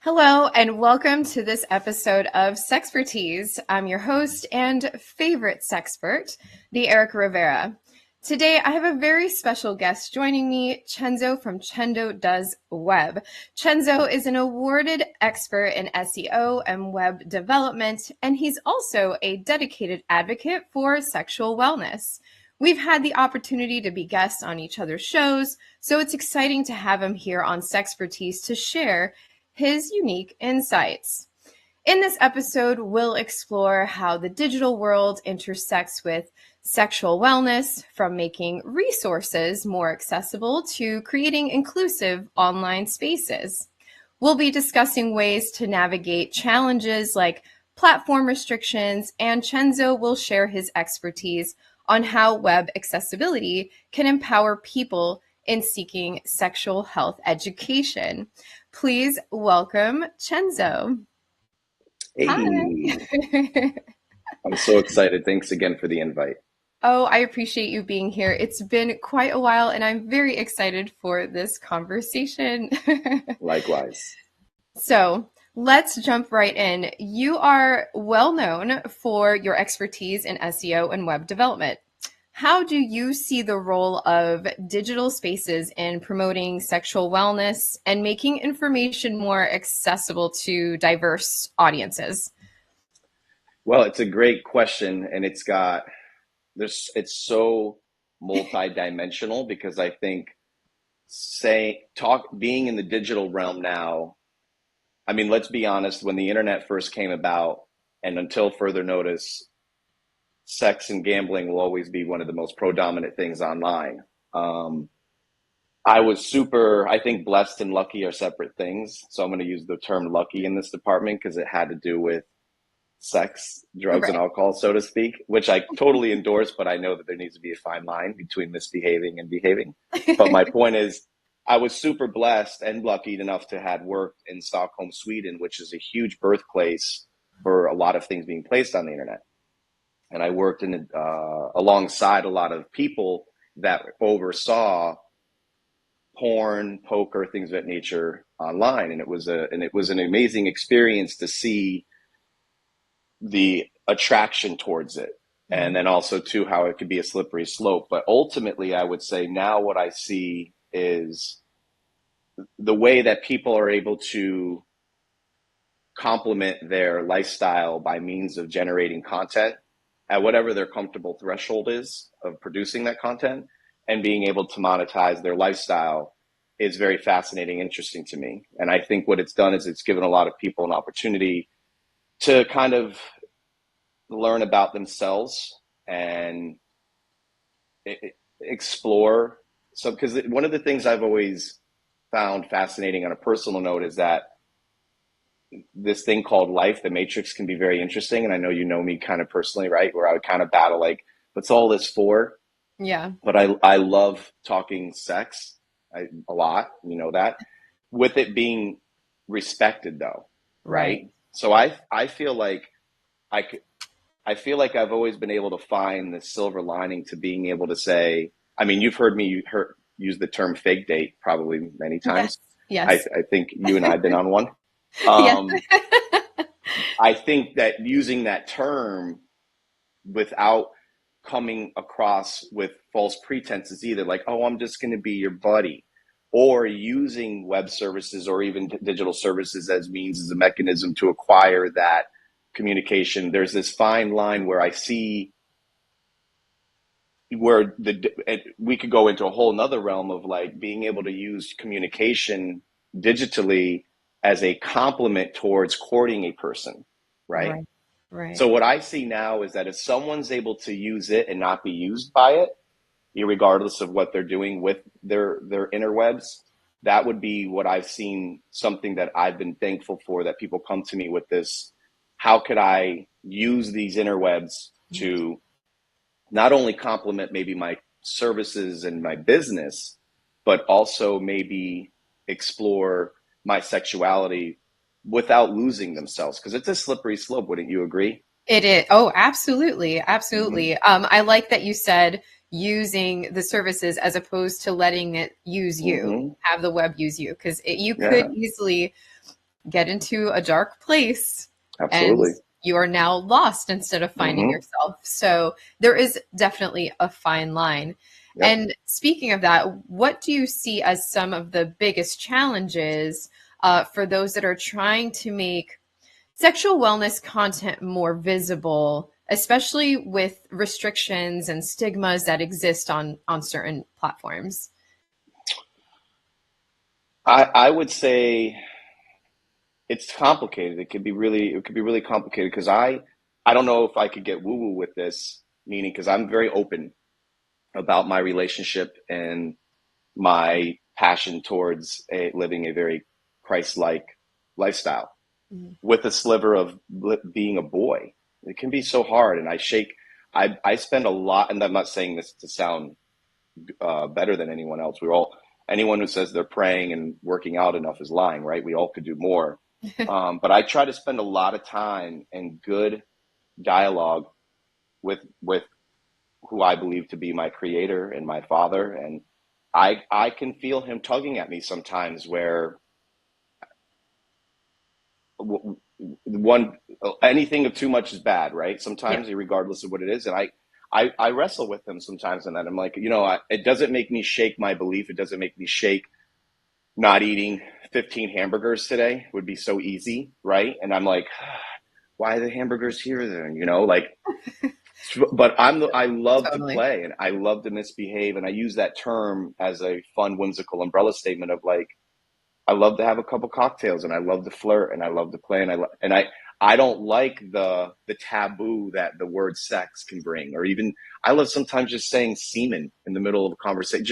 Hello, and welcome to this episode of Sexpertease. I'm your host and favorite sexpert, the Erica Rivera. Today, I have a very special guest joining me, Chenzo from Chenzo Does Web. Chenzo is an awarded expert in SEO and web development, and he's also a dedicated advocate for sexual wellness. We've had the opportunity to be guests on each other's shows, so it's exciting to have him here on Sexpertease to share his unique insights. In this episode, we'll explore how the digital world intersects with sexual wellness, from making resources more accessible to creating inclusive online spaces. We'll be discussing ways to navigate challenges like platform restrictions, and Chenzo will share his expertise on how web accessibility can empower people in seeking sexual health education. Please welcome Chenzo. Hey, Hi. I'm so excited. Thanks again for the invite. Oh, I appreciate you being here. It's been quite a while, and I'm very excited for this conversation. Likewise. So let's jump right in. You are well known for your expertise in SEO and web development. How do you see the role of digital spaces in promoting sexual wellness and making information more accessible to diverse audiences? Well, it's a great question, and it's so multidimensional because I think being in the digital realm now, I mean, let's be honest, when the internet first came about and until further notice, sex and gambling will always be one of the most predominant things online. Um, I think blessed and lucky are separate things. So I'm going to use the term lucky in this department because it had to do with sex, drugs, and Right. alcohol, so to speak, which I totally endorse, but I know that there needs to be a fine line between misbehaving and behaving. But my point is, I was super blessed and lucky enough to have worked in Stockholm, Sweden, which is a huge birthplace for a lot of things being placed on the internet. And I worked alongside a lot of people that oversaw porn, poker, things of that nature online, and it was an amazing experience to see the attraction towards it, and then also too how it could be a slippery slope. But ultimately, I would say now what I see is the way that people are able to complement their lifestyle by means of generating content at whatever their comfortable threshold is of producing that content and being able to monetize their lifestyle is very fascinating, interesting to me. And I think what it's done is it's given a lot of people an opportunity to kind of learn about themselves and explore. So, because one of the things I've always found fascinating on a personal note is that this thing called life, the matrix, can be very interesting. And I know you know me kind of personally, right? Where I would kind of battle like, what's all this for? Yeah. But I love talking sex a lot, you know that, with it being respected though, Right. right? So I feel like I could, I feel like I've always been able to find the silver lining to being able to say, I mean, you've heard me use the term fake date probably many Yes. times. Yes. I think you and I have been on one. Yes. Um, I think that using that term without coming across with false pretenses either, like, oh, I'm just going to be your buddy, or using web services or even digital services as means as a mechanism to acquire that communication. There's this fine line where I see where we could go into a whole nother realm of like being able to use communication digitally as a complement towards courting a person, right? Right. Right. So what I see now is that if someone's able to use it and not be used by it, regardless of what they're doing with their interwebs, that would be what I've seen, something that I've been thankful for, that people come to me with this, how could I use these interwebs to not only complement maybe my services and my business, but also maybe explore my sexuality without losing themselves, because it's a slippery slope. Wouldn't you agree? It is. Oh, absolutely. Mm-hmm. Absolutely. I like that you said using the services as opposed to letting it use you, Mm-hmm. have the web use you, because you could Yeah. easily get into a dark place and Absolutely. you are now lost instead of finding Mm-hmm. yourself. So there is definitely a fine line. Yep. And speaking of that, what do you see as some of the biggest challenges for those that are trying to make sexual wellness content more visible, especially with restrictions and stigmas that exist on certain platforms? I would say it's complicated. It could be really complicated because I don't know if I could get woo woo with this, meaning because I'm very open about my relationship and my passion towards living a very Christ-like lifestyle Mhm. with a sliver of being a boy. It can be so hard, and I spend a lot, and I'm not saying this to sound better than anyone else. Anyone who says they're praying and working out enough is lying, right? We all could do more. But I try to spend a lot of time and good dialogue with who I believe to be my creator and my father. And I can feel him tugging at me sometimes where one anything of too much is bad, right? Yeah. Sometimes, regardless of what it is, and I wrestle with him sometimes, and that I'm like, it doesn't make me shake my belief. It doesn't make me shake not eating 15 hamburgers today would be so easy, right? And I'm like, why are the hamburgers here then? But I love to Totally. play and I love to misbehave, and I use that term as a fun, whimsical umbrella statement of like, I love to have a couple cocktails and I love to flirt and I love to play and I don't like the taboo that the word sex can bring, or even I love sometimes just saying semen in the middle of a conversation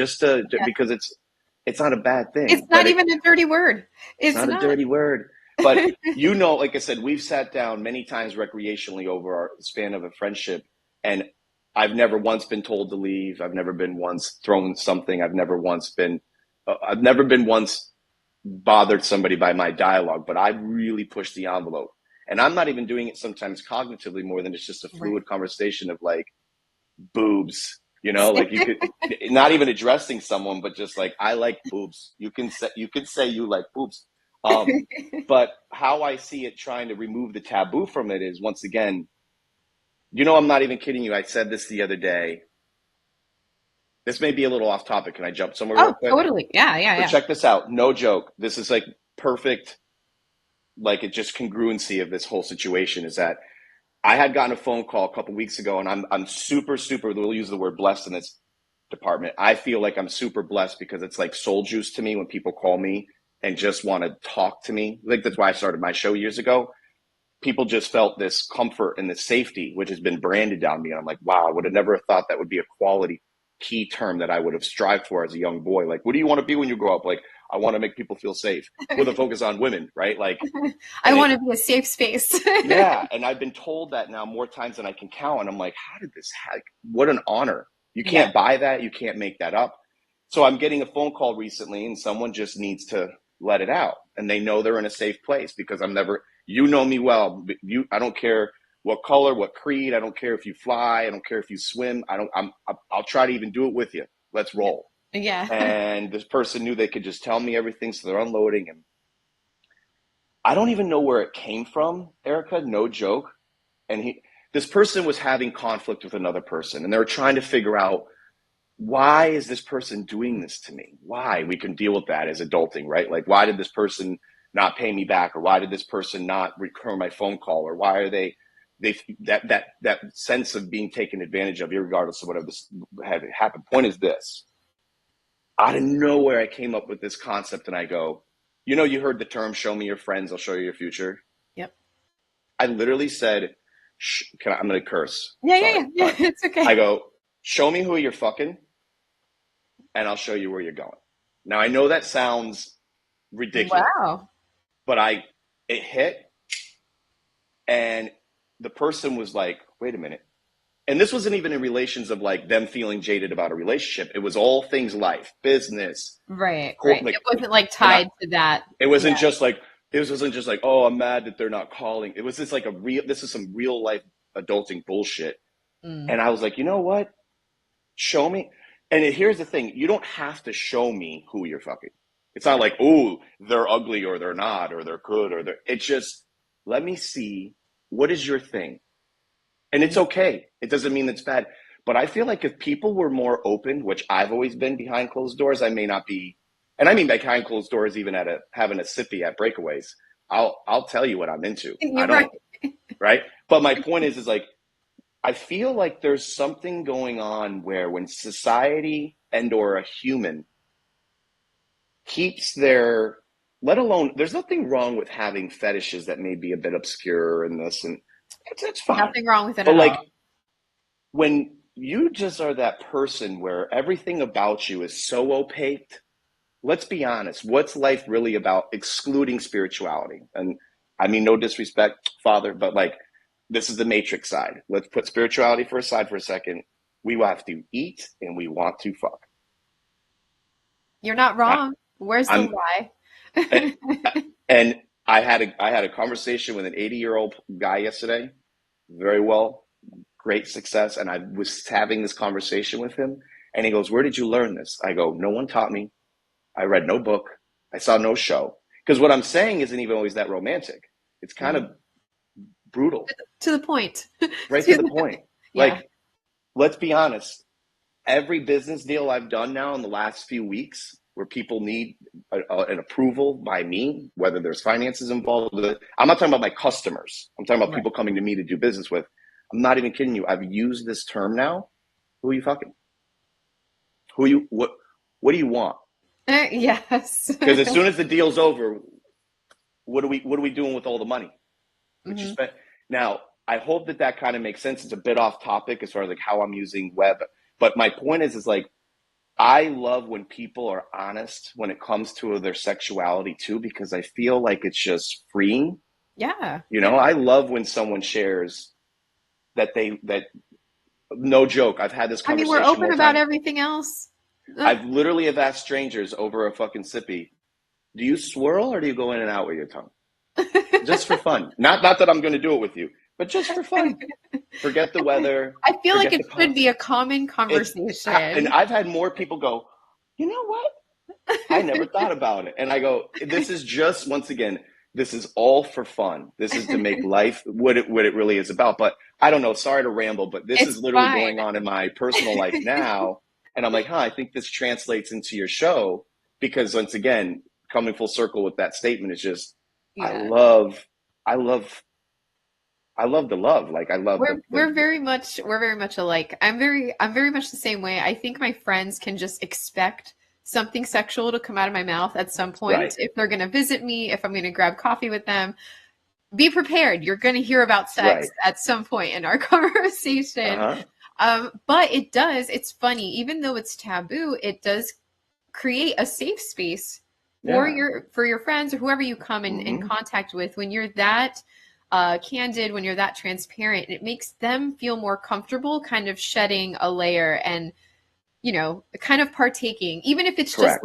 Yeah. because it's not a bad It's thing, not even a dirty word. it's It's not a not. dirty word. But like I said, we've sat down many times recreationally over our span of a friendship, and I've never once been told to leave. I've never been once thrown something. I've never been once bothered somebody by my dialogue, but I really push the envelope. And I'm not even doing it sometimes cognitively more than it's just a Right. fluid conversation of like boobs, like you could not even addressing someone, but just like, I like boobs. You can say you like boobs. Um, but how I see it trying to remove the taboo from it is, once again, I'm not even kidding you. I said this the other day. This may be a little off topic. Can I jump somewhere real Oh, quick? totally. Yeah, yeah, But yeah. check this out. No joke. This is like perfect, like it just congruency of this whole situation is that I had gotten a phone call a couple weeks ago, and I'm super super. We'll use the word blessed in this department. I feel like I'm super blessed because it's like soul juice to me when people call me and just want to talk to me. Like that's why I started my show years ago. People just felt this comfort and this safety, which has been branded on me. And I'm like, wow, I would have never thought that would be a quality key term that I would have strived for as a young boy. Like, what do you want to be when you grow up? Like, I want to make people feel safe with a focus on women, right? Like, I and it, want to be a safe space. yeah. And I've been told that now more times than I can count. And I'm like, what an honor. You Yeah. can't buy that. You can't make that up. So I'm getting a phone call recently, and someone just needs to let it out. And they know they're in a safe place because you know me well. I don't care what color, what creed. I don't care if you fly. I don't care if you swim. I'll try to even do it with you. Let's roll. Yeah. And this person knew they could just tell me everything. So they're unloading, and I don't even know where it came from, Erica, no joke. And this person was having conflict with another person, and they were trying to figure out, why is this person doing this to me? Why? We can deal with that as adulting, right? Like, why did this person not pay me back, or why did this person not return my phone call, or why are they that sense of being taken advantage of, regardless of whatever this had happened. Point is this: out of nowhere, I came up with this concept, and I go, you heard the term "show me your friends, I'll show you your future." Yep. I literally said, I'm going to curse. Yeah, yeah, Sorry, yeah. Yeah, fine. it's I okay. go, show me who you're fucking, and I'll show you where you're going. Now, I know that sounds ridiculous, Wow. but it hit, and the person was like, wait a minute. And this wasn't even in relations of like them feeling jaded about a relationship. It was all things life, business, Right, right. like, It wasn't like and tied to that. it Yeah. wasn't just like, oh, I'm mad that they're not calling. It was just like this is some real life adulting bullshit. Mm. And I was like, you know what? Show me. And here's the thing: you don't have to show me who you're fucking. It's not like, oh, they're ugly or they're not, or they're good or they're, it's just, let me see, what is your thing? And it's okay. It doesn't mean it's bad. But I feel like if people were more open, which I've always been behind closed doors, I may not be, and I mean behind closed doors, even at having a sippy at breakaways. I'll tell you what I'm into. You're I don't, right. right? But my point is like, I feel like there's something going on where when society and or a human keeps their, let alone, there's nothing wrong with having fetishes that may be a bit obscure and this, and that's fine. Nothing wrong with it But at like, all. when you just are that person where everything about you is so opaque, let's be honest, what's life really about excluding spirituality? And I mean, no disrespect, Father, but like, this is the matrix side. Let's put spirituality for a second. We have to eat and we want to fuck. You're not wrong. Where's the I'm, lie? and I had a conversation with an 80-year-old guy yesterday, very well, great success. And I was having this conversation with him and he goes, where did you learn this? I go, no one taught me. I read no book. I saw no show. Because what I'm saying isn't even always that romantic. It's kind of brutal. To the point. Right to the point. Yeah. Like, let's be honest. Every business deal I've done now in the last few weeks where people need an approval by me, whether there's finances involved, I'm not talking about my customers. I'm talking about people coming to me to do business with. I'm not even kidding you. I've used this term now. Who are you fucking? What do you want? Yes. Because as soon as the deal's over, what are we doing with all the money that you spent? Now, I hope that kind of makes sense. It's a bit off topic as far as like how I'm using web, but my point is like, I love when people are honest when it comes to their sexuality too, because I feel like it's just freeing. Yeah. You know, I love when someone shares that no joke. I've had this conversation. I mean, we're open about everything else. I've literally have asked strangers over a fucking sippy, do you swirl or do you go in and out with your tongue? Just for fun. Not that I'm going to do it with you, but just for fun. Forget the weather. I feel like it should be a common conversation. And I've had more people go, you know what? I never thought about it. And I go, this is just, once again, this is all for fun. This is to make life what it really is about. But I don't know. Sorry to ramble, but this is literally going on in my personal life now. And I'm like, I think this translates into your show because once again, coming full circle with that statement is just, I love the love. Like I love. We're very much alike. I'm very much the same way. I think my friends can just expect something sexual to come out of my mouth at some point. If they're going to visit me, if I'm going to grab coffee with them, be prepared. You're going to hear about sex at some point in our conversation. But it's funny, even though it's taboo, it does create a safe space for your friends or whoever you come in contact with. When you're that candid, when you're that transparent, it makes them feel more comfortable kind of shedding a layer and, you know, kind of partaking, even if it's just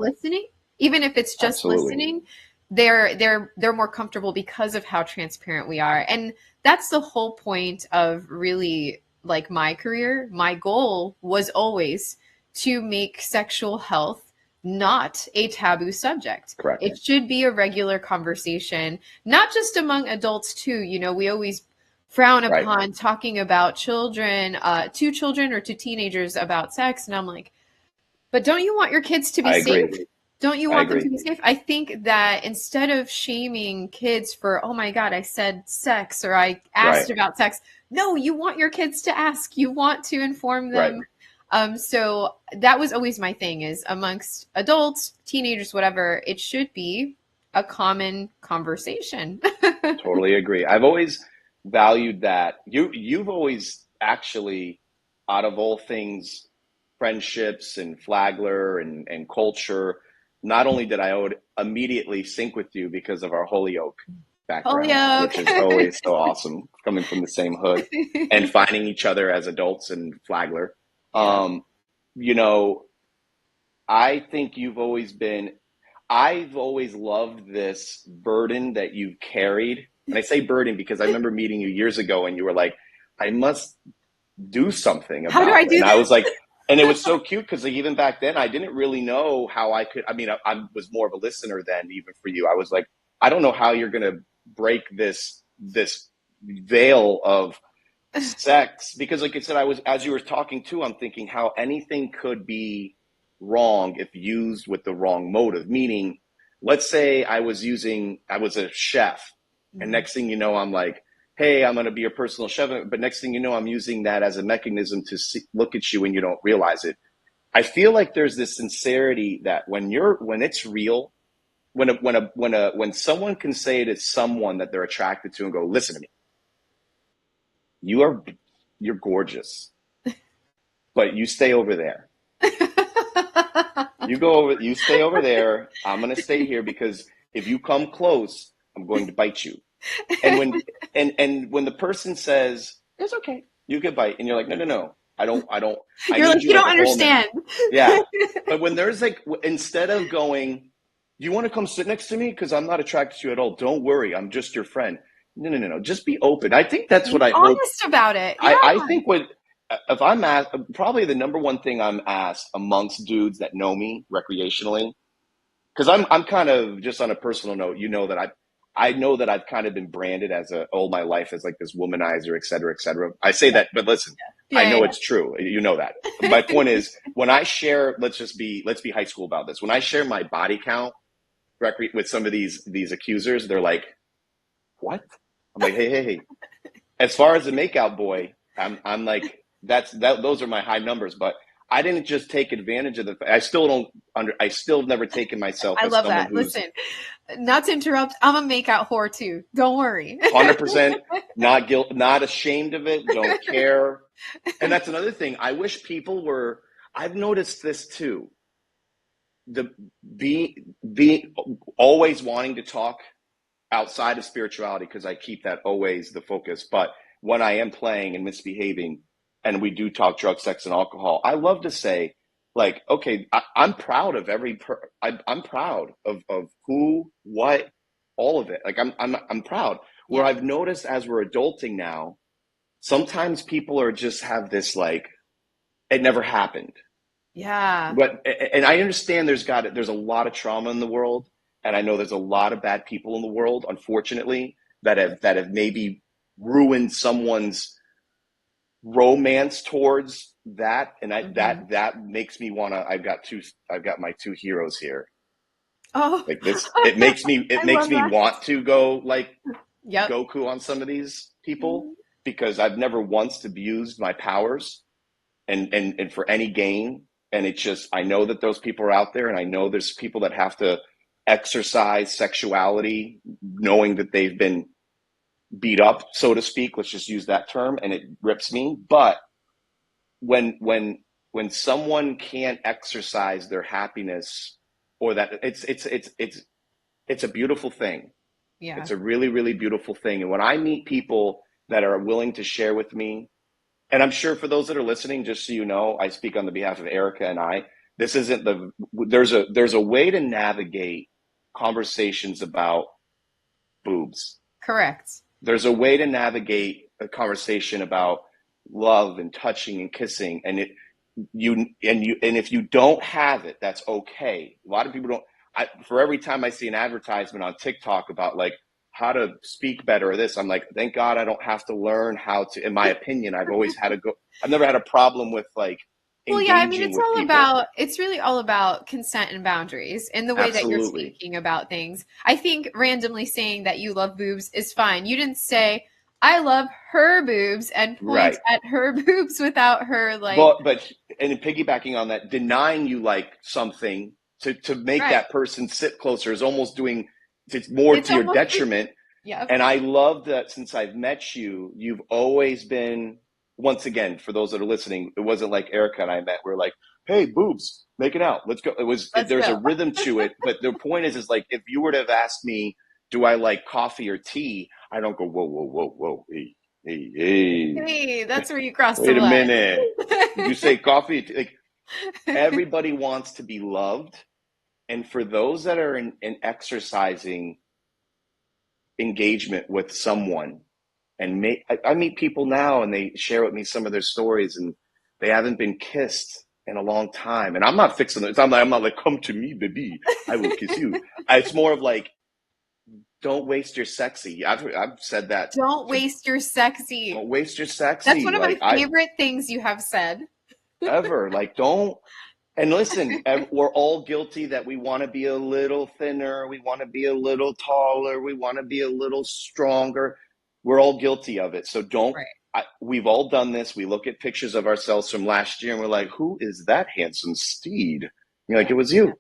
listening, they're more comfortable because of how transparent we are. And that's the whole point of really like my career. My goal was always to make sexual health not a taboo subject. Correct. It should be a regular conversation, not just among adults too. You know, we always frown upon talking about children, to children or to teenagers about sex. And I'm like, but don't you want your kids to be safe? Don't you want them to be safe? I think that instead of shaming kids for, oh my God, I said sex or I asked about sex. No, you want your kids to ask. You want to inform them. So that was always my thing is amongst adults, teenagers, whatever, it should be a common conversation. Totally agree. I've always valued that. You've always actually, out of all things, friendships and Flagler and culture, not only did I immediately sync with you because of our Holyoke background, which is always so awesome coming from the same hood and finding each other as adults in Flagler. You know, I think I've always loved this burden that you've carried. And I say burden because I remember meeting you years ago and you were like, I must do something about it. How do I do and this? I was like, And it was so cute because like, even back then, I didn't really know how I could. I mean, I was more of a listener then, even for you. I was like, I don't know how you're going to break this veil of sex because, like I said, I was as you were talking too. I'm thinking how anything could be wrong if used with the wrong motive. Meaning, let's say I was a chef, and Mhm. next thing you know, I'm like, hey, I'm going to be your personal chef. But next thing you know, I'm using that as a mechanism to look at you and you don't realize it. I feel like there's this sincerity that when it's real, when someone can say to someone that they're attracted to and go, listen to me, you are, you're gorgeous, but you stay over there. You stay over there. I'm going to stay here because if you come close, I'm going to bite you. And when the person says it's okay, you can bite, and you're like, no, I don't. I You're need like, you you like don't a whole man. understand. Yeah, but when there's like instead of going, you want to come sit next to me because I'm not attracted to you at all. Don't worry, I'm just your friend. No. Just be open. I think that's what Be I hope. honest about it. Yeah. I think what if I'm asked, probably the number one thing I'm asked amongst dudes that know me recreationally, because I'm kind of just on a personal note, you know that I know that I've kind of been branded as all my life as like this womanizer, et cetera, et cetera. I say Yeah. that, but listen, I Yeah. know it's true. You know that. My point is when I share, let's be high school about this. When I share my body count with some of these accusers, they're like, what? I'm like, hey. As far as the makeout boy, I'm like those are my high numbers, but I didn't just take advantage of I still don't I still have never taken myself I as love someone that. who's Listen, not to interrupt, I'm a makeout whore too. Don't worry. 100% not ashamed of it, don't care. And that's another thing. I wish people were I've noticed this too. The be always wanting to talk outside of spirituality because I keep that always the focus. But when I am playing and misbehaving, and we do talk drugs, sex, and alcohol, I love to say, like, okay, I'm proud of I'm proud of who, what, all of it. Like I'm proud. Where Yeah. I've noticed as we're adulting now, sometimes people are just have this like it never happened. Yeah. But and I understand there's a lot of trauma in the world, and I know there's a lot of bad people in the world, unfortunately, that have maybe ruined someone's romance towards that, and Hmm. that makes me wanna. I've got my two heroes here. Oh, Like this, it I makes love me that. want to go like Yep. Goku on some of these people Mhm. because I've never once abused my powers and for any gain. And it's just I know that those people are out there, and I know there's people that have to exercise sexuality, knowing that they've been beat up, so to speak. Let's just use that term, and it rips me. But when when when someone can't exercise their happiness, or that it's a beautiful thing. Yeah. It's a really, really beautiful thing. And when I meet people that are willing to share with me, and I'm sure for those that are listening, just so you know, I speak on the behalf of Erica and I. This isn't there's a way to navigate conversations about boobs. Correct. There's a way to navigate a conversation about love and touching and kissing, and and if you don't have it, that's okay. A lot of people don't. For every time I see an advertisement on TikTok about like how to speak better or this, I'm like, thank God I don't have to learn how to. In my opinion, I've always had to go. I've never had a problem with like Well, yeah, I mean, engaging with people. it's really all about consent and boundaries in the way that you're Absolutely. speaking about things. I think randomly saying that you love boobs is fine. You didn't say, I love her boobs and point Right. at her boobs without her, like, But and piggybacking on that, denying you like something to make right. that person sit closer is almost doing it's more It's to your almost, detriment. yep. And I love that since I've met you, you've always been, once again, for those that are listening, it wasn't like Erica and I met. We're like, hey, boobs, make it out. Let's go. Let's There's a go. rhythm to it. But the point is like, if you were to have asked me, do I like coffee or tea? I don't go, whoa, hey, Hey, that's where you cross the wait a line. minute. Did you say coffee? Like, everybody wants to be loved. And for those that are in exercising engagement with someone, I meet people now and they share with me some of their stories, and they haven't been kissed in a long time. And I'm not fixing it. I'm not like, come to me, baby. I will kiss you. It's more of like, don't waste your sexy. I've said that. Don't waste your sexy. Don't waste your That's sexy. one of my Like I favorite things you have said. ever like don't. And listen, we're all guilty that we want to be a little thinner, we want to be a little taller, we want to be a little stronger. We're all guilty of it. So don't. Right. We've all done this. We look at pictures of ourselves from last year and we're like, who is that handsome steed? And you're like, Yeah. it was you.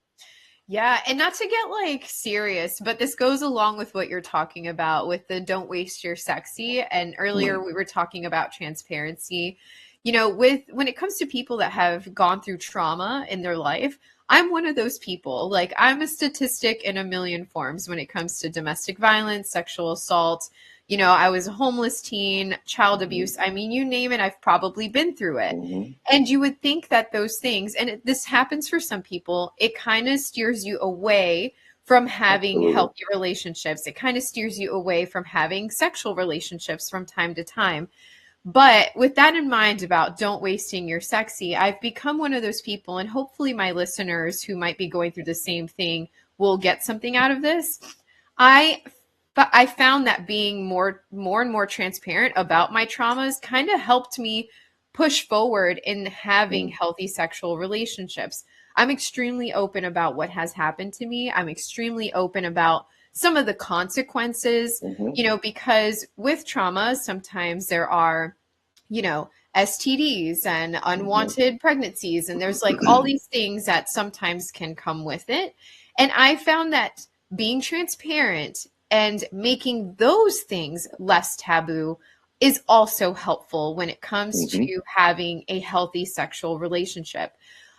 Yeah, and not to get like serious, but this goes along with what you're talking about with the don't waste your sexy. And earlier we were talking about transparency. You know, with when it comes to people that have gone through trauma in their life, I'm one of those people. Like I'm a statistic in a million forms when it comes to domestic violence, sexual assault. You know, I was a homeless teen, child abuse. I mean, you name it, I've probably been through it. Mm-hmm. And you would think that those things, and this happens for some people, it kind of steers you away from having Absolutely. healthy relationships. It kind of steers you away from having sexual relationships from time to time. But with that in mind about don't wasting your sexy, I've become one of those people, and hopefully my listeners who might be going through the same thing will get something out of this. I but I found that being more and more transparent about my traumas kind of helped me push forward in having healthy sexual relationships. I'm extremely open about what has happened to me. I'm extremely open about some of the consequences, Mm-hmm. you know, because with trauma, sometimes there are, you know, STDs and unwanted pregnancies, and there's like all these things that sometimes can come with it. And I found that being transparent and making those things less taboo is also helpful when it comes Mm-hmm. to having a healthy sexual relationship.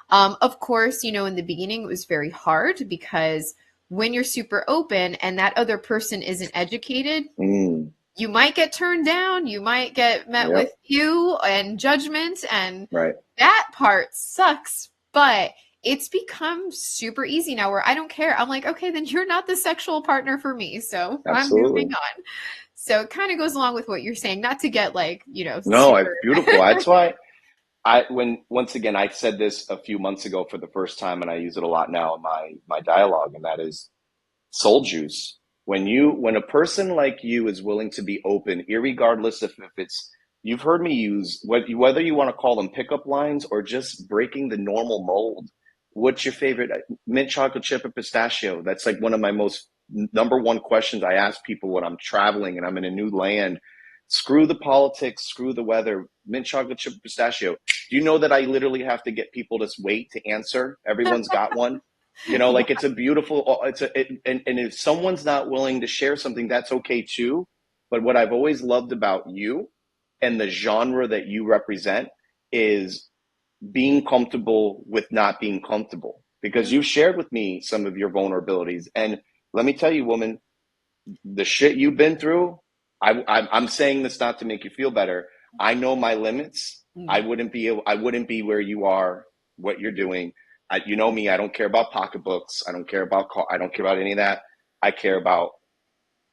Of course, you know, in the beginning, it was very hard because when you're super open and that other person isn't educated, Mm. you might get turned down. You might get met Yep. with you and judgment. And Right. that part sucks. But it's become super easy now where I don't care. I'm like, okay, then you're not the sexual partner for me. So I'm moving Absolutely. on. So it kind of goes along with what you're saying, not to get like, you know, No, super. it's beautiful. That's why once again, I said this a few months ago for the first time, and I use it a lot now in my dialogue, and that is soul juice. When a person like you is willing to be open, irregardless if it's, you've heard me use whether you want to call them pickup lines or just breaking the normal mold. What's your favorite mint chocolate chip or pistachio? That's like one of my most number one questions I ask people when I'm traveling and I'm in a new land. Screw the politics, screw the weather. Mint chocolate chip pistachio. Do you know that I literally have to get people to wait to answer? Everyone's got one. You know, Yeah. like it's a beautiful, and if someone's not willing to share something, that's okay too. But what I've always loved about you and the genre that you represent is being comfortable with not being comfortable. Because you've shared with me some of your vulnerabilities. And let me tell you, woman, the shit you've been through, I'm saying this not to make you feel better. I know my limits. Mm. I wouldn't be where you are, what you're doing. You know me. I don't care about pocketbooks. I don't care about I don't care about any of that. I care about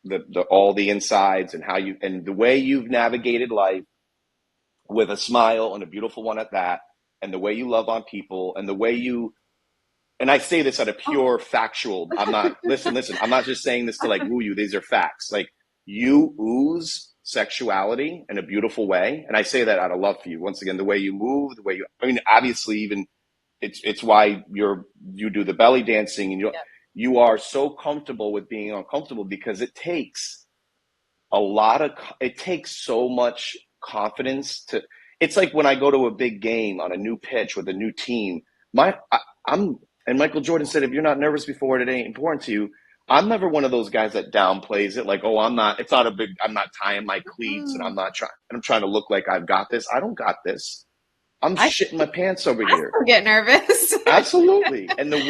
the all the insides and how you and the way you've navigated life with a smile and a beautiful one at that, and the way you love on people and the way you. And I say this at a Oh. pure factual. I'm not listen. I'm not just saying this to like woo you. These are facts. Like you ooze sexuality in a beautiful way, and I say that out of love for you. Once again, the way you move, the way you. I mean, obviously, even it's why you do the belly dancing and Yeah. you are so comfortable with being uncomfortable because a lot of it takes so much confidence to. It's like when I go to a big game on a new pitch with a new team. I'm and Michael Jordan said, if you're not nervous before it ain't important to you. I'm never one of those guys that downplays it, like, oh, I'm not. It's not a big. I'm not tying my cleats, and Mm. I'm not trying. I'm trying to look like I've got this. I don't got this. I'm I, shitting my pants over I here. still get nervous. Absolutely. And the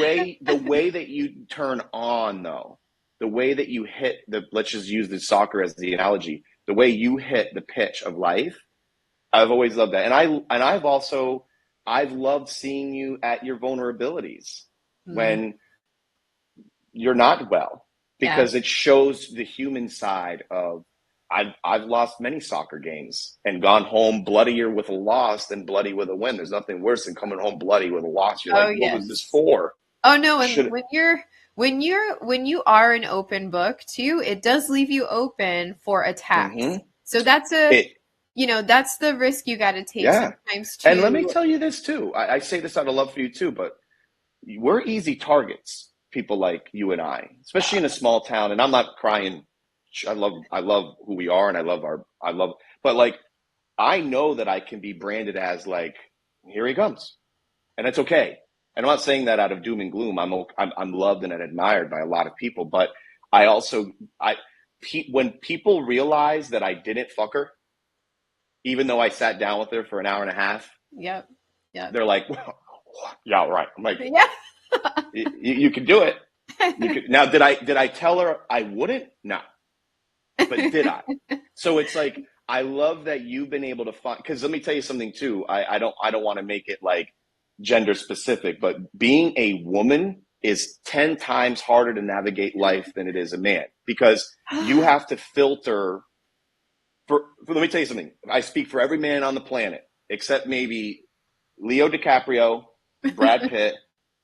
way that you turn on though, the way that you hit let's just use the soccer as the analogy, the way you hit the pitch of life, I've always loved that. I've loved seeing you at your vulnerabilities Mm. when you're not well Yeah. because it shows the human side of I've lost many soccer games and gone home bloodier with a loss than bloody with a win. There's nothing worse than coming home bloody with a loss. You're Oh like, what was this yes. for? Oh no, and Should when you are an open book too, it does leave you open for attacks. mm-hmm. So that's a, it that's the risk you got to take yeah. sometimes And let me too. tell you this too. I say this out of love for you too, but we're easy targets, people like you and I, especially in a small town. And I'm not crying. I love who we are, and but like, I know that I can be branded as like, here he comes, and it's okay. And I'm not saying that out of doom and gloom. I'm loved and admired by a lot of people, but I also, when people realize that I didn't fuck her, even though I sat down with her for an hour and a half, Yep. Yep. they're like, well, yeah, right. I'm like, Yeah. you can do it. You could. Now, did I tell her I wouldn't? No, but did I? So it's like, I love that you've been able to find, because let me tell you something too. I don't want to make it like gender specific, but being a woman is 10 times harder to navigate life than it is a man, because you have to filter let me tell you something. I speak for every man on the planet except maybe Leo DiCaprio, Brad Pitt,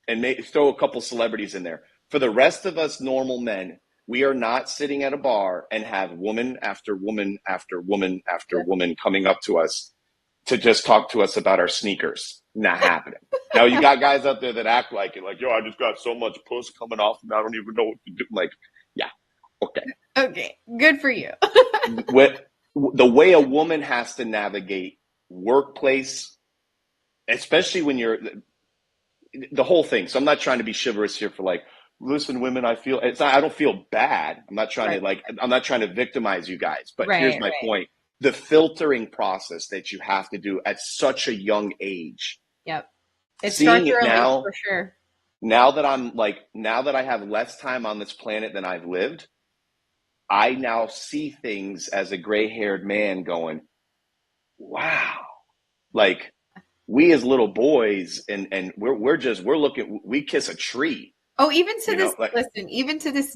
and throw a couple celebrities in there. For the rest of us normal men, we are not sitting at a bar and have woman after woman after woman after woman coming up to us to just talk to us about our sneakers. Not happening. Now, you got guys out there that act like it, like, yo, I just got so much puss coming off and I don't even know what to do. Like, yeah, okay. Okay, good for you. The way a woman has to navigate workplace, especially when you're the whole thing. So I'm not trying to be chivalrous here for like, listen, women, I don't feel bad. I'm not trying Right. to I'm not trying to victimize you guys, but here's Right, my point. The filtering process that you have to do at such a young age. Yep. It Seeing starts it early now, for sure. now that I have less time on this planet than I've lived, I now see things as a gray-haired man going, wow, like we as little boys and we're looking, we kiss a tree, Oh, even to this, like, listen, even to this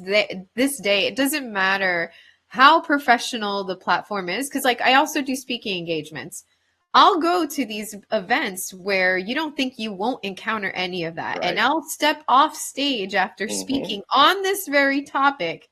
day, it doesn't matter how professional the platform is. Because, like, I also do speaking engagements. I'll go to these events where you don't think you won't encounter any of that. And right. I'll step off stage after Mm-hmm. speaking on this very topic,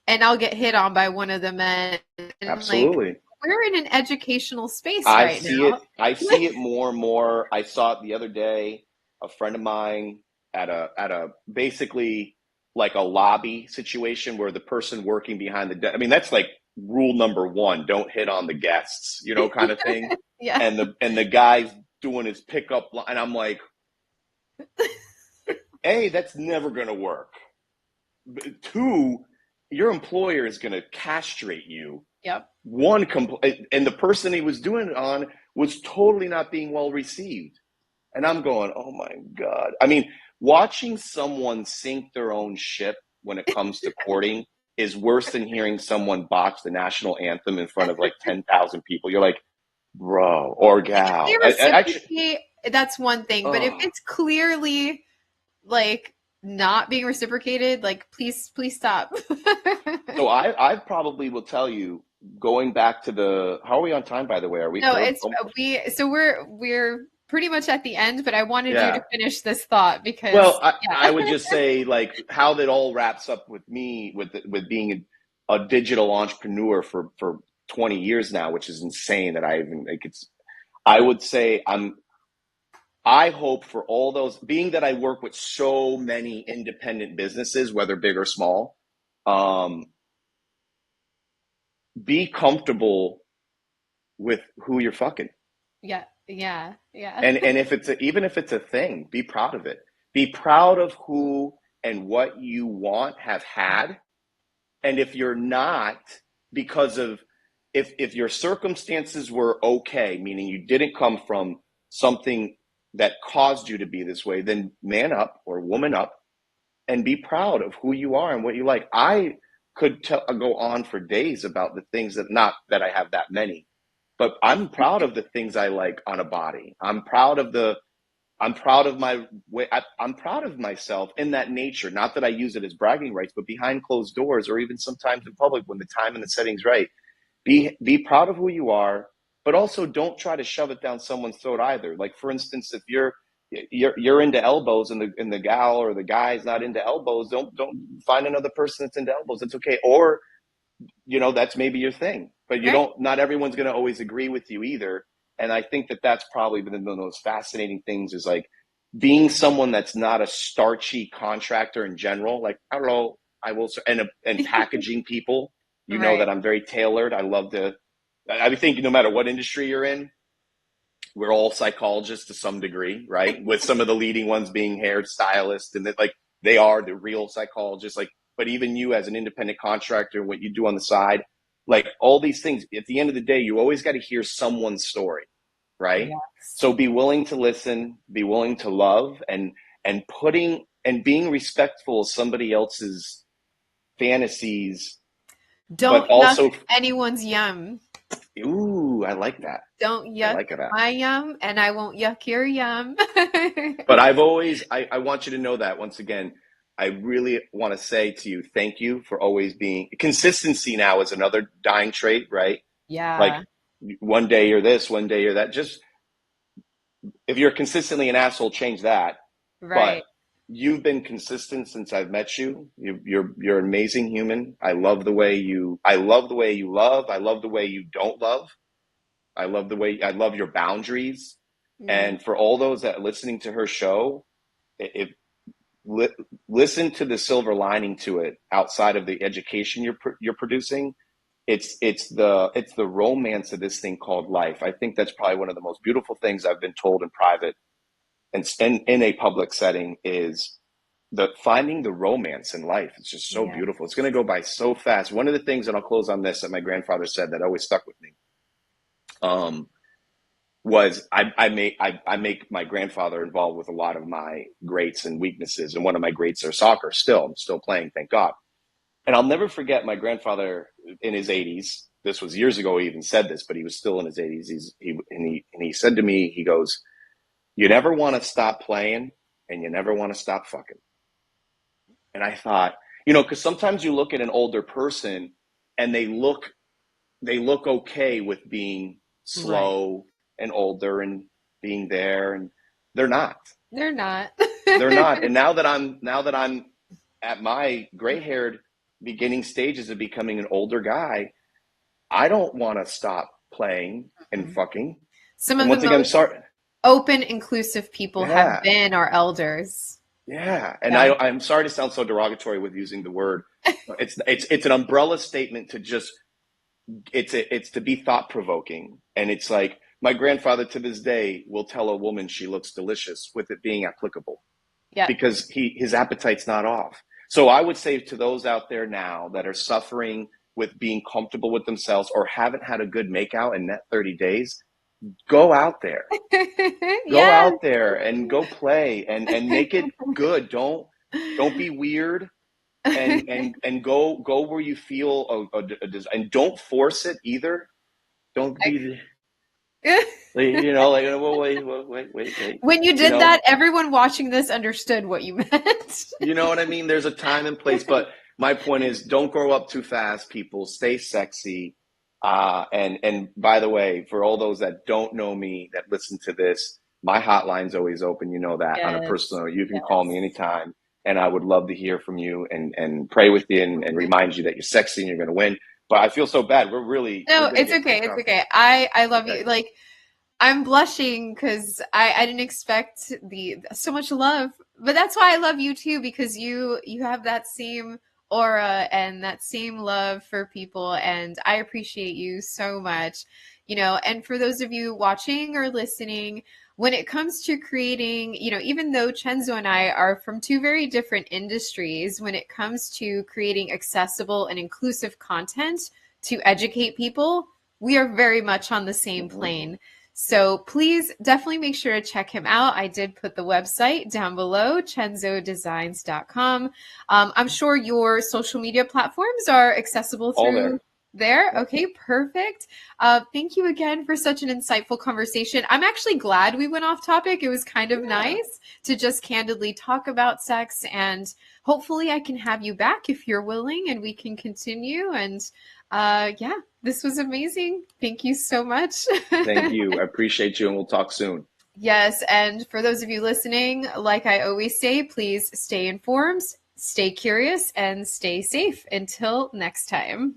and I'll get hit on by one of the men. And, like, Absolutely. we're in an educational space right now. I see it more and more. I saw it the other day. A friend of mine at a basically like a lobby situation where the person working behind the desk. I mean, that's like rule number one: don't hit on the guests, kind of thing. Yeah. And the guy's doing his pickup line, and I'm like, A, that's never gonna work. Two, your employer is gonna castrate you. Yep. And the person he was doing it on was totally not being well received. And I'm going, oh my God. I mean, watching someone sink their own ship when it comes to courting is worse than hearing someone botch the national anthem in front of like 10,000 people. You're like, bro or gal. They Actually, reciprocate, that's one thing. But if oh. it's clearly like not being reciprocated, like please stop. So I probably will tell you, going back to how are we on time, by the way? Are we? No, we're pretty much at the end, but I wanted you to Yeah. finish this thought because Well, yeah. I would just say like how that all wraps up with me with being a digital entrepreneur for 20 years now, which is insane that I even like I would say I hope for all those, being that I work with so many independent businesses, whether big or small, be comfortable with who you're fucking. Yeah. Yeah. Yeah. And if even if it's a thing, be proud of it. Be proud of who and what you have had. And if you're not, because of if your circumstances were okay, meaning you didn't come from something that caused you to be this way, then man up or woman up and be proud of who you are and what you like. I could go on for days about the things that, not that I have that many, but I'm proud of the things I like on a body. I'm proud of my way. I'm proud of myself in that nature. Not that I use it as bragging rights, but behind closed doors or even sometimes in public when the time and the setting's right. Be proud of who you are, but also don't try to shove it down someone's throat either. Like, for instance, if you're into elbows and the gal or the guy's not into elbows, don't find another person that's into elbows. It's okay. Or, that's maybe your thing, but Right. not everyone's going to always agree with you either. And I think that that's probably been one of the most fascinating things, is like being someone that's not a starchy contractor in general. Like, hello, I will, and packaging people, Right. that I'm very tailored. I think no matter what industry you're in, we're all psychologists to some degree, right? With some of the leading ones being hairstylists, and that, like, they are the real psychologists. Like, but even you as an independent contractor, what you do on the side, like all these things, at the end of the day, you always got to hear someone's story, right? Yes. So be willing to listen, be willing to love, and being respectful of somebody else's fantasies, but Don't yuck also, anyone's yum. ooh, I like that. Don't I yuck like that. my yum, and I won't yuck your yum. But I want you to know that, once again, I really want to say to you, thank you for always being, consistency now is another dying trait, right? Like, Yeah. one day you're this, one day you're that. Just, if you're consistently an asshole, change that. But Right. you've been consistent since I've met you. You're an amazing human. I love the way you love. I love the way you don't love. I love your boundaries. Mm. And for all those that are listening to her show, if li- listen to the silver lining to it, outside of the education you're producing. It's the romance of this thing called life. I think that's probably one of the most beautiful things I've been told in private and in a public setting, is the finding the romance in life. It's just so Yeah. beautiful. It's going to go by so fast. One of the things, and I'll close on this, that my grandfather said that always stuck with me, um, was I make my grandfather involved with a lot of my greats and weaknesses, and one of my greats are soccer. I'm still playing, thank God. And I'll never forget my grandfather in his 80s. This was years ago. He even said this, but he was still in his 80s. He said to me, he goes, "You never want to stop playing, and you never want to stop fucking." And I thought, because sometimes you look at an older person and they look okay with being Right. slow and older and being there, and they're not. They're not. They're not. And now that I'm at my gray-haired beginning stages of becoming an older guy, I don't want to stop playing and Mhm. fucking. Some And of the once again, I'm most sorry. open, inclusive people have Yeah. been our elders. Yeah. And Yeah. I'm sorry to sound so derogatory with using the word. It's an umbrella statement to just, it's to be thought provoking. And it's like, my grandfather to this day will tell a woman she looks delicious, with it being applicable, Yeah. because his appetite's not off. So I would say to those out there now that are suffering with being comfortable with themselves, or haven't had a good makeout in that 30 days, go out there. Go Yes. out there and go play, and make it good. Don't be weird, and go where you feel and don't force it either. Don't be, like, well, wait. When you You did know, that, everyone watching this understood what you meant. You know what I mean? There's a time and place, but my point is, don't grow up too fast, people. Stay sexy. And by the way, for all those that don't know me that listen to this, my hotline's always open. You know that, on a Yes. personal note. You can call me Yes. anytime, and I would love to hear from you, and pray with you, and remind you that you're sexy and you're going to win. But I feel so bad. We're No, going to it's get okay. kicked It's off. okay. I love Okay. you. Like, I'm blushing because I didn't expect the so much love, but that's why I love you too, because you have that same aura and that same love for people, and I appreciate you so much. And for those of you watching or listening, when it comes to creating, even though Chenzo and I are from two very different industries, when it comes to creating accessible and inclusive content to educate people, we are very much on the same Mhm. plane. So please definitely make sure to check him out. I did put the website down below, chenzodesigns.com. I'm sure your social media platforms are accessible All through there. there. Yep. Okay, perfect. Thank you again for such an insightful conversation. I'm actually glad we went off topic. It was kind of Yeah. nice to just candidly talk about sex, and hopefully I can have you back if you're willing and we can continue. And yeah, This was amazing. Thank you so much. Thank you. I appreciate you, and we'll talk soon. Yes, and for those of you listening, like I always say, please stay informed, stay curious, and stay safe. Until next time.